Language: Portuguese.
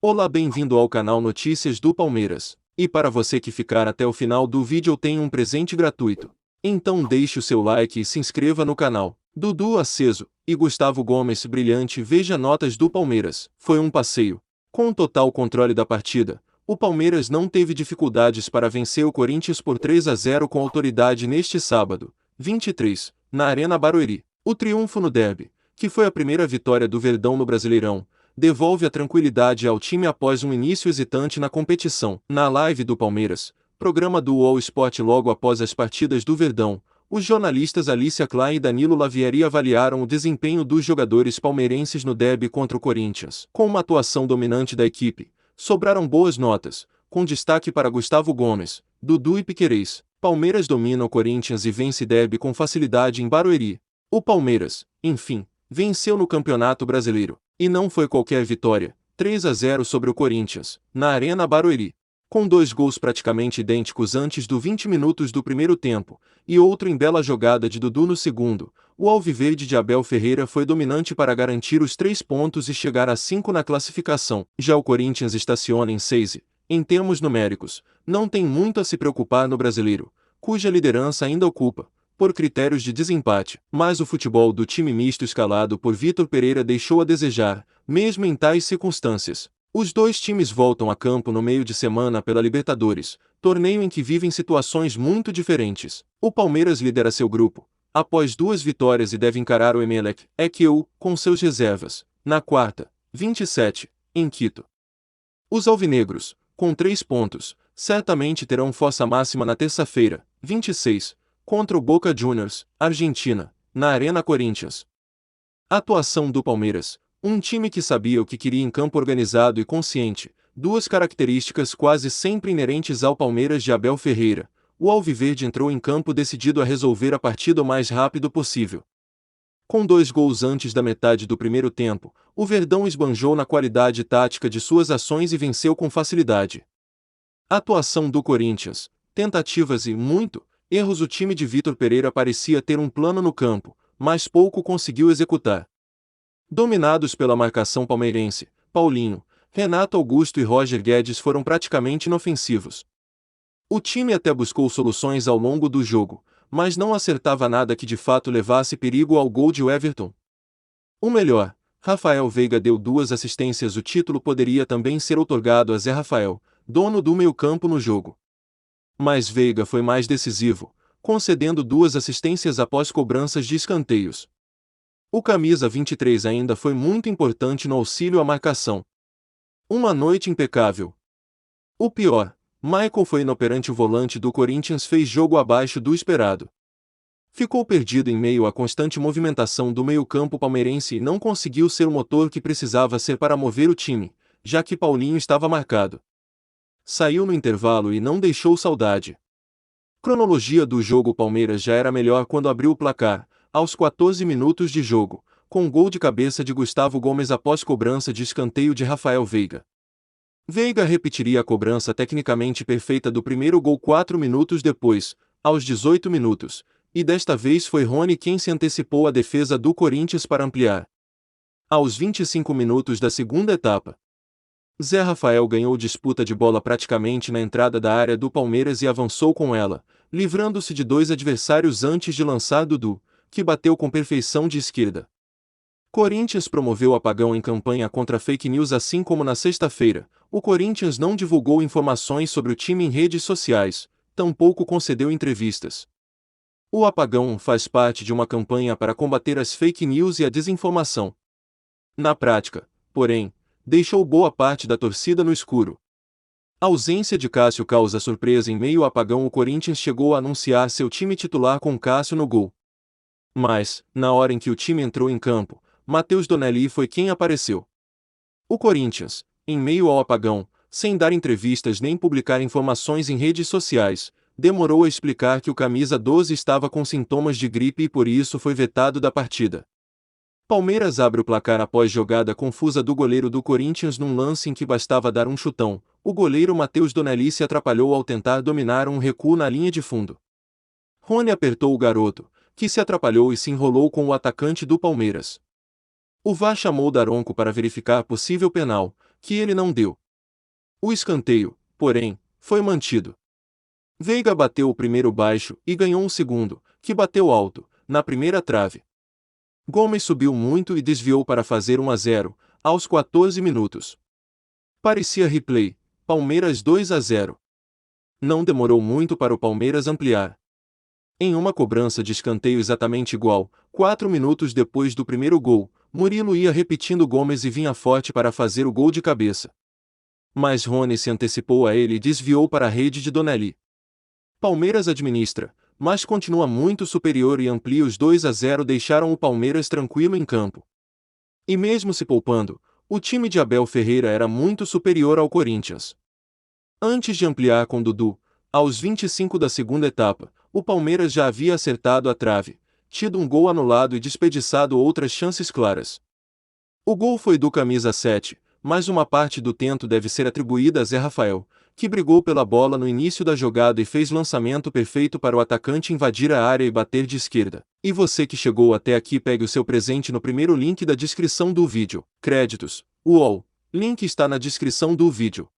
Olá, bem-vindo ao canal Notícias do Palmeiras. E para você que ficar até o final do vídeo eu tenho um presente gratuito. Então deixe o seu like e se inscreva no canal. Dudu aceso e Gustavo Gomes brilhante. Veja notas do Palmeiras. Foi um passeio. Com o total controle da partida, o Palmeiras não teve dificuldades para vencer o Corinthians por 3-0 com autoridade neste sábado, 23, na Arena Barueri. O triunfo no derby, que foi a primeira vitória do Verdão no Brasileirão, devolve a tranquilidade ao time após um início hesitante na competição. Na live do Palmeiras, programa do UOL Sport logo após as partidas do Verdão, os jornalistas Alicia Klein e Danilo Lavieri avaliaram o desempenho dos jogadores palmeirenses no derby contra o Corinthians. Com uma atuação dominante da equipe, sobraram boas notas, com destaque para Gustavo Gomes, Dudu e Piquerez. Palmeiras domina o Corinthians e vence derby com facilidade em Barueri. O Palmeiras, enfim, venceu no Campeonato Brasileiro. E não foi qualquer vitória, 3-0 sobre o Corinthians, na Arena Barueri. Com 2 gols praticamente idênticos antes dos 20 minutos do primeiro tempo, e outro em bela jogada de Dudu no segundo, o alviverde de Abel Ferreira foi dominante para garantir os 3 pontos e chegar a 5 na classificação. Já o Corinthians estaciona em 6 em termos numéricos, não tem muito a se preocupar no Brasileiro, cuja liderança ainda ocupa, por critérios de desempate, mas o futebol do time misto escalado por Vitor Pereira deixou a desejar, mesmo em tais circunstâncias. Os dois times voltam a campo no meio de semana pela Libertadores, torneio em que vivem situações muito diferentes. O Palmeiras lidera seu grupo, após 2 vitórias e deve encarar o Emelec, com seus reservas, na quarta, 27, em Quito. Os alvinegros, com 3 pontos, certamente terão força máxima na terça-feira, 26, contra o Boca Juniors, Argentina, na Arena Corinthians. Atuação do Palmeiras, um time que sabia o que queria em campo organizado e consciente, 2 características quase sempre inerentes ao Palmeiras de Abel Ferreira. O alviverde entrou em campo decidido a resolver a partida o mais rápido possível. Com 2 gols antes da metade do primeiro tempo, o Verdão esbanjou na qualidade tática de suas ações e venceu com facilidade. Atuação do Corinthians, tentativas e erros. O time de Vitor Pereira parecia ter um plano no campo, mas pouco conseguiu executar. Dominados pela marcação palmeirense, Paulinho, Renato Augusto e Roger Guedes foram praticamente inofensivos. O time até buscou soluções ao longo do jogo, mas não acertava nada que de fato levasse perigo ao gol de Everton. O melhor, Rafael Veiga deu 2 assistências. O título poderia também ser outorgado a Zé Rafael, dono do meio-campo no jogo. Mas Veiga foi mais decisivo, concedendo 2 assistências após cobranças de escanteios. O camisa 23 ainda foi muito importante no auxílio à marcação. Uma noite impecável. O pior, Michael foi inoperante. O volante do Corinthians fez jogo abaixo do esperado. Ficou perdido em meio à constante movimentação do meio-campo palmeirense e não conseguiu ser o motor que precisava ser para mover o time, já que Paulinho estava marcado. Saiu no intervalo e não deixou saudade. Cronologia do jogo: o Palmeiras já era melhor quando abriu o placar, aos 14 minutos de jogo, com um gol de cabeça de Gustavo Gomes após cobrança de escanteio de Rafael Veiga. Veiga repetiria a cobrança tecnicamente perfeita do primeiro gol 4 minutos depois, aos 18 minutos, e desta vez foi Rony quem se antecipou à defesa do Corinthians para ampliar. Aos 25 minutos da segunda etapa, Zé Rafael ganhou disputa de bola praticamente na entrada da área do Palmeiras e avançou com ela, livrando-se de 2 adversários antes de lançar Dudu, que bateu com perfeição de esquerda. Corinthians promoveu apagão em campanha contra fake news. Assim como na sexta-feira, o Corinthians não divulgou informações sobre o time em redes sociais, tampouco concedeu entrevistas. O apagão faz parte de uma campanha para combater as fake news e a desinformação. Na prática, porém, deixou boa parte da torcida no escuro. A ausência de Cássio causa surpresa. Em meio ao apagão, o Corinthians chegou a anunciar seu time titular com Cássio no gol. Mas, na hora em que o time entrou em campo, Matheus Donelli foi quem apareceu. O Corinthians, em meio ao apagão, sem dar entrevistas nem publicar informações em redes sociais, demorou a explicar que o camisa 12 estava com sintomas de gripe e por isso foi vetado da partida. Palmeiras abre o placar após jogada confusa do goleiro do Corinthians num lance em que bastava dar um chutão. O goleiro Matheus Donelli se atrapalhou ao tentar dominar um recuo na linha de fundo. Rony apertou o garoto, que se atrapalhou e se enrolou com o atacante do Palmeiras. O VAR chamou Daronco para verificar possível penal, que ele não deu. O escanteio, porém, foi mantido. Veiga bateu o primeiro baixo e ganhou um segundo, que bateu alto, na primeira trave. Gomes subiu muito e desviou para fazer 1-0, aos 14 minutos. Parecia replay, Palmeiras 2-0. Não demorou muito para o Palmeiras ampliar. Em uma cobrança de escanteio exatamente igual, 4 minutos depois do primeiro gol, Murilo ia repetindo Gomes e vinha forte para fazer o gol de cabeça. Mas Rony se antecipou a ele e desviou para a rede de Donelli. Palmeiras administra, mas continua muito superior e amplia. Os 2-0 deixaram o Palmeiras tranquilo em campo. E mesmo se poupando, o time de Abel Ferreira era muito superior ao Corinthians. Antes de ampliar com Dudu, aos 25 da segunda etapa, o Palmeiras já havia acertado a trave, tido um gol anulado e desperdiçado outras chances claras. O gol foi do camisa 7, mas uma parte do tento deve ser atribuída a Zé Rafael, que brigou pela bola no início da jogada e fez lançamento perfeito para o atacante invadir a área e bater de esquerda. E você que chegou até aqui, pegue o seu presente no primeiro link da descrição do vídeo. Créditos, UOL. Link está na descrição do vídeo.